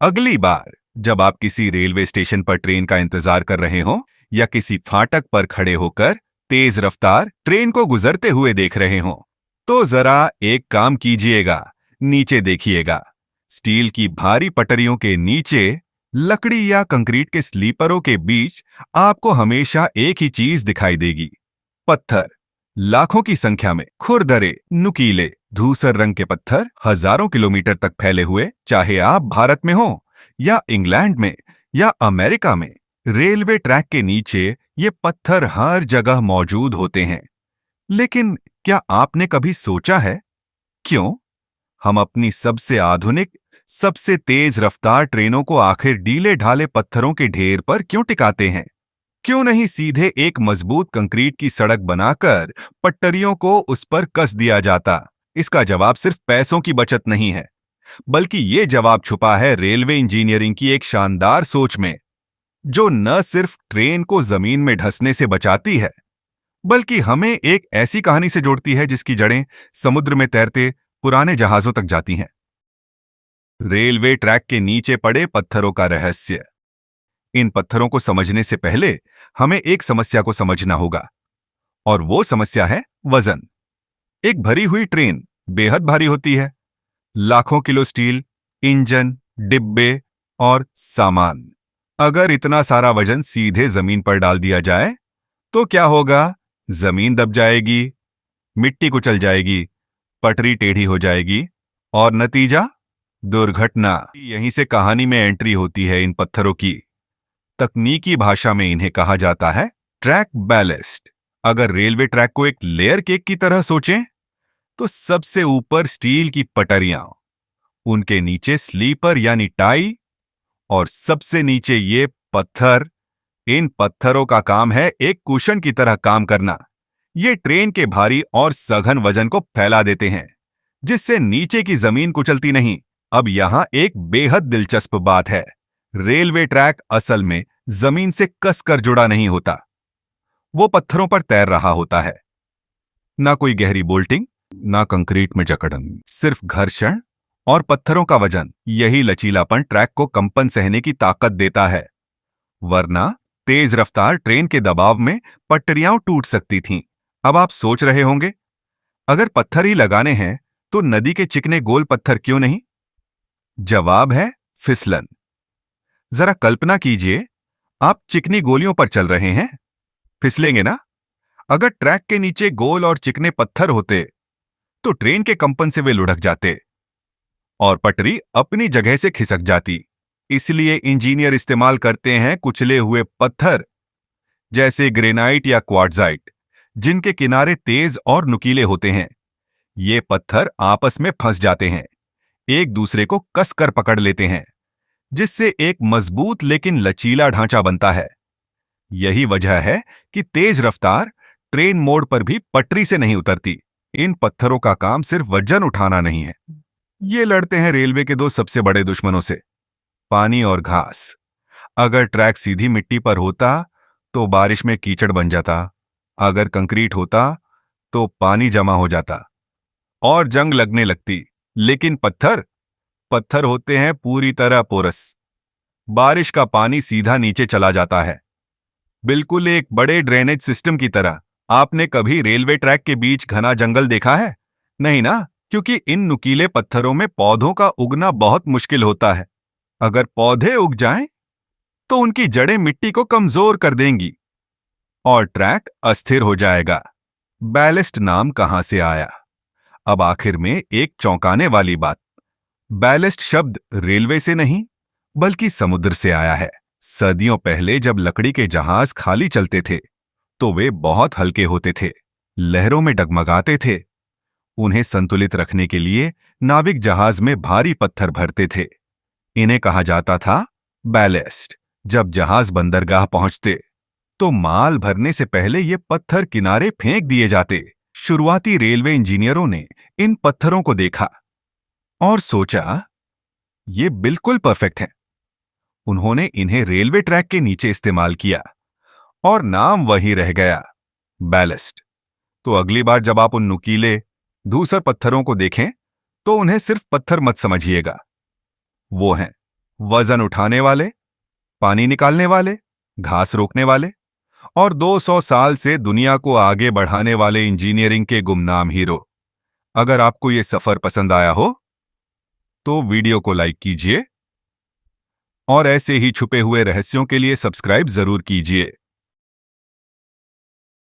अगली बार जब आप किसी रेलवे स्टेशन पर ट्रेन का इंतजार कर रहे हो या किसी फाटक पर खड़े होकर तेज रफ्तार ट्रेन को गुजरते हुए देख रहे हो, तो जरा एक काम कीजिएगा, नीचे देखिएगा। स्टील की भारी पटरियों के नीचे, लकड़ी या कंक्रीट के स्लीपरों के बीच आपको हमेशा एक ही चीज दिखाई देगी, पत्थर। लाखों की संख्या में खुरदरे, नुकीले, धूसर रंग के पत्थर हजारों किलोमीटर तक फैले हुए, चाहे आप भारत में हो या इंग्लैंड में या अमेरिका में, रेलवे ट्रैक के नीचे ये पत्थर हर जगह मौजूद होते हैं। लेकिन क्या आपने कभी सोचा है, क्यों हम अपनी सबसे आधुनिक, सबसे तेज रफ्तार ट्रेनों को आखिर ढीले ढाले पत्थरों के ढेर पर क्यों टिकाते हैं? क्यों नहीं सीधे एक मजबूत कंक्रीट की सड़क बनाकर पटरियों को उस पर कस दिया जाता? इसका जवाब सिर्फ पैसों की बचत नहीं है, बल्कि ये जवाब छुपा है रेलवे इंजीनियरिंग की एक शानदार सोच में, जो न सिर्फ ट्रेन को जमीन में धंसने से बचाती है, बल्कि हमें एक ऐसी कहानी से जोड़ती है जिसकी जड़ें समुद्र में तैरते पुराने जहाजों तक जाती हैं। रेलवे ट्रैक के नीचे पड़े पत्थरों का रहस्य। इन पत्थरों को समझने से पहले हमें एक समस्या को समझना होगा, और वो समस्या है वजन। एक भरी हुई ट्रेन बेहद भारी होती है। लाखों किलो स्टील, इंजन, डिब्बे और सामान। अगर इतना सारा वजन सीधे जमीन पर डाल दिया जाए तो क्या होगा? जमीन दब जाएगी, मिट्टी कुचल जाएगी, पटरी टेढ़ी हो जाएगी और नतीजा दुर्घटना। यहीं से कहानी में एंट्री होती है इन पत्थरों की। तकनीकी भाषा में इन्हें कहा जाता है ट्रैक बैलेस्ट। अगर रेलवे ट्रैक को एक लेयर केक की तरह सोचें, तो सबसे ऊपर स्टील की पटरियां, उनके नीचे स्लीपर यानी टाई, और सबसे नीचे ये पत्थर। इन पत्थरों का काम है एक कुशन की तरह काम करना। ये ट्रेन के भारी और सघन वजन को फैला देते हैं, जिससे नीचे की जमीन कुचलती नहीं। अब यहां एक बेहद दिलचस्प बात है, रेलवे ट्रैक असल में जमीन से कसकर जुड़ा नहीं होता, वो पत्थरों पर तैर रहा होता है। ना कोई गहरी बोल्टिंग, ना कंक्रीट में जकड़न, सिर्फ घर्षण और पत्थरों का वजन। यही लचीलापन ट्रैक को कंपन सहने की ताकत देता है, वरना तेज रफ्तार ट्रेन के दबाव में पटरियां टूट सकती थीं। अब आप सोच रहे होंगे, अगर पत्थर ही लगाने हैं तो नदी के चिकने गोल पत्थर क्यों नहीं? जवाब है फिसलन। जरा कल्पना कीजिए, आप चिकनी गोलियों पर चल रहे हैं, फिसलेंगे ना? अगर ट्रैक के नीचे गोल और चिकने पत्थर होते तो ट्रेन के कंपन से वे लुढ़क जाते और पटरी अपनी जगह से खिसक जाती। इसलिए इंजीनियर इस्तेमाल करते हैं कुचले हुए पत्थर, जैसे ग्रेनाइट या क्वार्ट्जाइट, जिनके किनारे तेज और नुकीले होते हैं। ये पत्थर आपस में फंस जाते हैं, एक दूसरे को कसकर पकड़ लेते हैं, जिससे एक मजबूत लेकिन लचीला ढांचा बनता है। यही वजह है कि तेज रफ्तार ट्रेन मोड़ पर भी पटरी से नहीं उतरती। इन पत्थरों का काम सिर्फ वजन उठाना नहीं है, ये लड़ते हैं रेलवे के दो सबसे बड़े दुश्मनों से, पानी और घास। अगर ट्रैक सीधी मिट्टी पर होता तो बारिश में कीचड़ बन जाता, अगर कंक्रीट होता तो पानी जमा हो जाता और जंग लगने लगती। लेकिन पत्थर पत्थर होते हैं पूरी तरह पोरस। बारिश का पानी सीधा नीचे चला जाता है, बिल्कुल एक बड़े ड्रेनेज सिस्टम की तरह। आपने कभी रेलवे ट्रैक के बीच घना जंगल देखा है? नहीं ना, क्योंकि इन नुकीले पत्थरों में पौधों का उगना बहुत मुश्किल होता है। अगर पौधे उग जाएं, तो उनकी जड़ें मिट्टी को कमजोर कर देंगी और ट्रैक अस्थिर हो जाएगा। बैलेस्ट नाम कहां से आया? अब आखिर में एक चौंकाने वाली बात, बैलेस्ट शब्द रेलवे से नहीं बल्कि समुद्र से आया है। सदियों पहले जब लकड़ी के जहाज खाली चलते थे तो वे बहुत हल्के होते थे, लहरों में डगमगाते थे। उन्हें संतुलित रखने के लिए नाविक जहाज में भारी पत्थर भरते थे। इन्हें कहा जाता था बैलेस्ट। जब जहाज बंदरगाह पहुंचते तो माल भरने से पहले ये पत्थर किनारे फेंक दिए जाते। शुरुआती रेलवे इंजीनियरों ने इन पत्थरों को देखा और सोचा, ये बिल्कुल परफेक्ट है। उन्होंने इन्हें रेलवे ट्रैक के नीचे इस्तेमाल किया और नाम वही रह गया, बैलेस्ट। तो अगली बार जब आप उन नुकीले, धूसर पत्थरों को देखें तो उन्हें सिर्फ पत्थर मत समझिएगा, वो हैं वजन उठाने वाले, पानी निकालने वाले, घास रोकने वाले और 200 साल से दुनिया को आगे बढ़ाने वाले इंजीनियरिंग के गुमनाम हीरो। अगर आपको ये सफर पसंद आया हो तो वीडियो को लाइक कीजिए और ऐसे ही छुपे हुए रहस्यों के लिए सब्सक्राइब जरूर कीजिए।